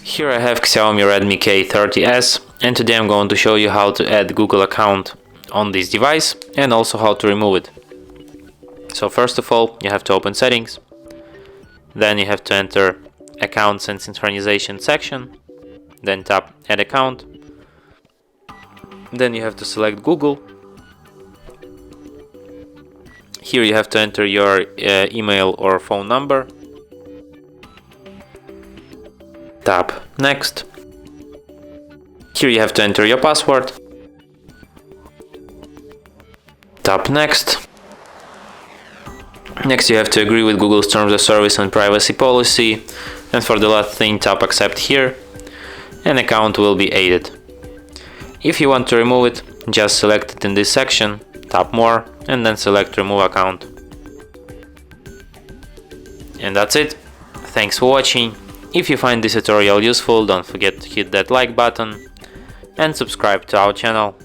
Here I have Xiaomi Redmi K30S, and today I'm going to show you how to add Google account on this device and also how to remove it. So first of all, you have to open settings, then you have to enter accounts and synchronization section, then tap add account, then you have to select Google. Here you have to enter your email or phone number. Tap next. Here you have to enter your password. Tap next. Next you have to agree with Google's terms of service and privacy policy, and for the last thing tap accept here. An account will be added. If you want to remove it, just select it in this section, tap more, and then select remove account. And that's it. Thanks for watching. If you find this tutorial useful, don't forget to hit that like button and subscribe to our channel.